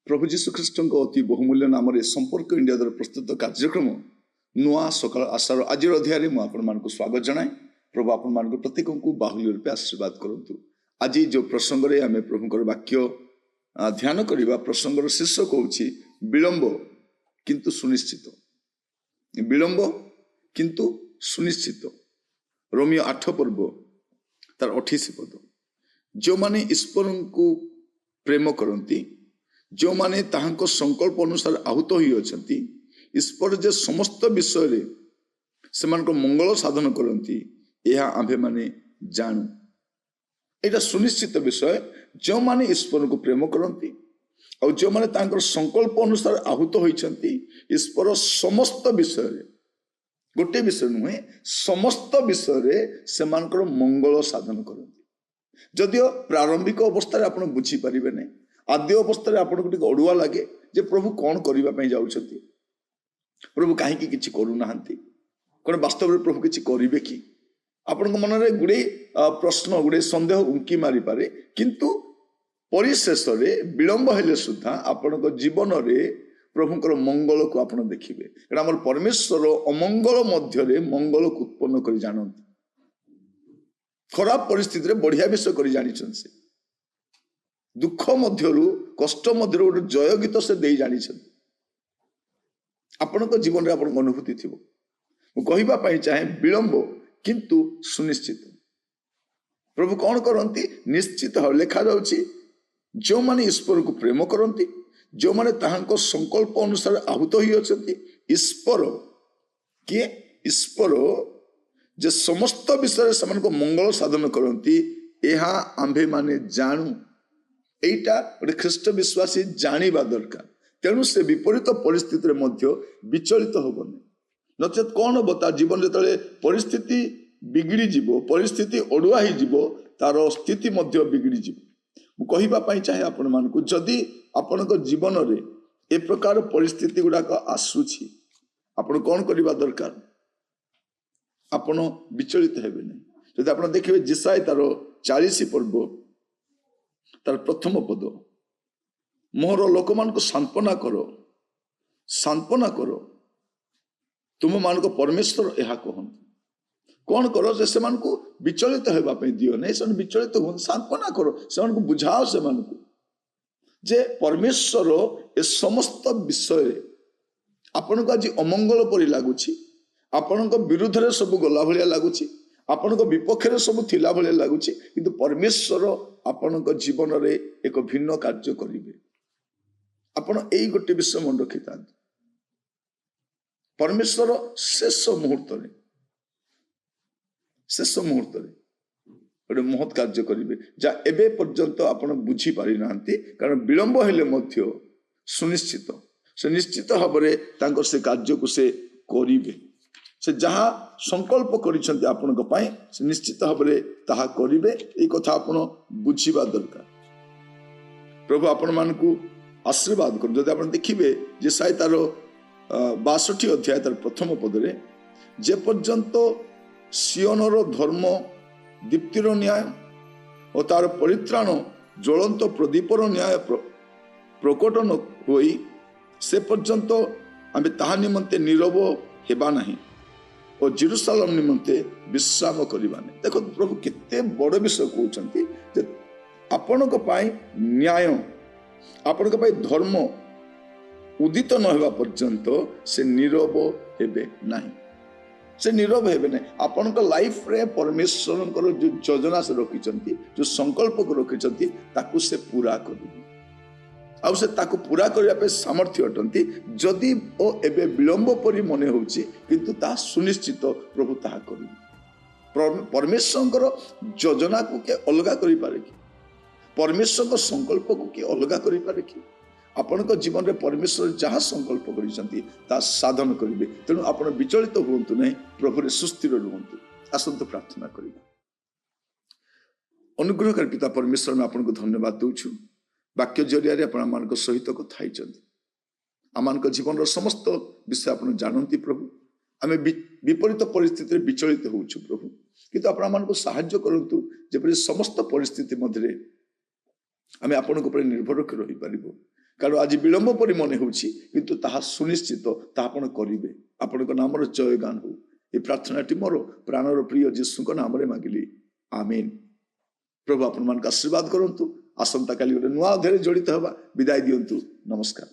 प्रभु जीशु ख्रीष्ट अति बहुमूल्य नाम संपर्क इंडिया द्वारा प्रस्तुत कार्यक्रम नुआ सकाल आशार आज अध्याय में आपको स्वागत जनाए। प्रभु आपण प्रत्येक को बाहुल्य रूपे आशीर्वाद करूँ। आज जो प्रसंग में आम प्रभुकर वाक्य ध्यान करवा प्रसंगर शीर्षक होछि विलंब किंतु सुनिश्चित। विलंब किंतु सुनिश्चित। रोमियो 8 पर्व तार 28 पद। जो माने ईश्वर को प्रेम करती, जो माने ताहांको संकल्प अनुसार आहुत होई अछंती, ईश्वर जे समस्त विषय रे सेमानको मंगल साधन करती यह आम्भे माने जानू। एटा सुनिश्चित विषय। जो माने ईश्वर को प्रेम करती और जो माने तांकर संकल्प अनुसार आहुत होइछंती, ईश्वर समस्त विषय रे, गोटे विषय नुहे, समस्त विषय रे सेमानकर मंगल साधन करती। जदियो प्रारंभिक अवस्था आपण बुझी परिबे नै, आद्य अवस्था आपको टिके अड़ुआ लगे जे प्रभु कौन करने जाउछंती, प्रभु कहीं किसी करूना कौन वास्तव में प्रभु किसी करेंगे कि आपण मन में गुड़े प्रश्न गुड़े सन्देह उंकी मारी पारे। किंतु परिशेष विलंब हेले सुधा आपण जीवन में प्रभुकर मंगल को आप देखिए। आम परमेश्वर अमंगल मध्य मंगल को उत्पन्न कर जानती, खराब परिस्थिति बढ़िया विषय कर जानी से, दुख मध्यरु कष्ट मध्यरु गोटे जय गीत से दे जानी आपण जीवन में आपण अनुभूति थी। मुझे चाहे विलंब किंतु सुनिश्चित। प्रभु कौन करती? निश्चित भाव लिखा जाउछि, जो माने ईश्वर को प्रेम करती, जो माने ताहांको संकल्प अनुसार आहुत होई अछंती। ईश्वर किए? ईश्वर जे समस्त विषय से मंगल साधन करती यह आम्भे माने जानू। एटा गोटे ख्रीष्ट विश्वासी जानिबा दरकार। तेणु से विपरीत परिस्थिति मध्य विचलित होबनी, नचेत कौन हम तार जीवन जो परिस्थिति बिगड़ी जीवो, परिस्थिति अड़ुआ ही जीवो, तार स्थिति मध्य बिगड़ी जीवो। कहवाई चाहे आपण मानकु, जदि आपण जीवन रे ए प्रकार परिस्थिति गुड़ाक आसुछि, आपण कौन करबा दरकार? आपण विचलित हेबे नहीं। जदि आपण देखिबे जिसाई तार 40 पर्व तार प्रथम पद, मोहर लोक मान को सांत्वना करो, सांत्वना करो, तुम मान को परमेश्वर यह कहते। कौन करो? से विचलित होगापी दियो नहीं, से विचलित हो, सांत्वना करो, से बुझाओ से जे परमेश्वर ए समस्त विषय आपण को आज अमंगल परि लगुच, आपण विरुद्ध रे सब गला भलिया लगुच, आपण विपक्ष सब थिला भलिया लगुच, किंतु परमेश्वर आपण जीवन रे एक भिन्न कार्य करिवे। आपण एई गोटे विषय मन रखि था, परमेश्वर शेष मुहूर्त गोटे महत् कार्य करिवे जा एबे पर्यंत आपण बुझी पारि नांती। कारण विलंब हेले मध्य सुनिश्चित, से निश्चित भावरे तांकर से कार्य को से करिवे। से जहाँ संकल्प करिसेंती आपनक पई से निश्चित भावरे ताहा करिवे। ए कथा आपण बुझीबा दरकार। प्रभु आपण मानकु आशीर्वाद कर। जदि आपण देखिबे जे साय तार 62 अध्याय तार प्रथम पदरे, जे पर्यंत सियोनर धर्म दीप्तिर न्याय और तार परित्राण ज्वलंत प्रदीपर न्याय प्रकटन होई, से पर्यंत आमे ताहा निमंते नीरव हेबा नहीं और जेरुसालेम निमंते विश्राम करबा नहीं। देखो प्रभु केते बड़ विषय कहउछंती जे आपनक पाई न्याय, आपनक पाई धर्म उदित न हेबा पर्यंत से नीरव हेबे नहीं। से नीरव हेबे नहीं आपण लाइफ रे परमेश्वर जो योजना से रखी जो संकल्प को रखी ताकू से पूरा करेंगे आउ से ताकू पूरा करने सामर्थ्य अटंती जदि ओ एबे विलंब परी मन होची किंतु ता सुनिश्चित प्रभु ताहा करेंगे परमेश्वर योजना को के अलगा करि पारे कि परमेश्वर संकल्प को के अलगा करि पारे कि आपण जीवन में परमेश्वर जहाँ संकल्प कर साधन करेंगे तेणु आप विचलित हूँ नहीं प्रभु सुस्थिर रुहतु आसतु प्रार्थना करिबा। अनुग्रहकारी पिता परमेश्वर में आपको धन्यवाद दूछु वाक्य जरिया आपण सहित कथा आम जीवन समस्त विषय आप जानती प्रभु आम विपरीत परिस्थिति विचलित होछु प्रभु किंतु आपण साहाय्य करंतु जेपरि समस्त परिस्थिति मध्य आम आपण निर्भर रही पारिबो कारण आज विलंब परि मन होछि किंतु ताहा सुनिश्चित ताहा आपण करिवे आपण नाम जय गान हो ये प्रार्थनाटी मोर प्राणर प्रिय जीशु नाम रे मागिली आमीन। प्रभु आपण मान आशीर्वाद करंतु आसंता काली नुआ अध्याय जड़ित हवा विदाय दियंतु नमस्कार।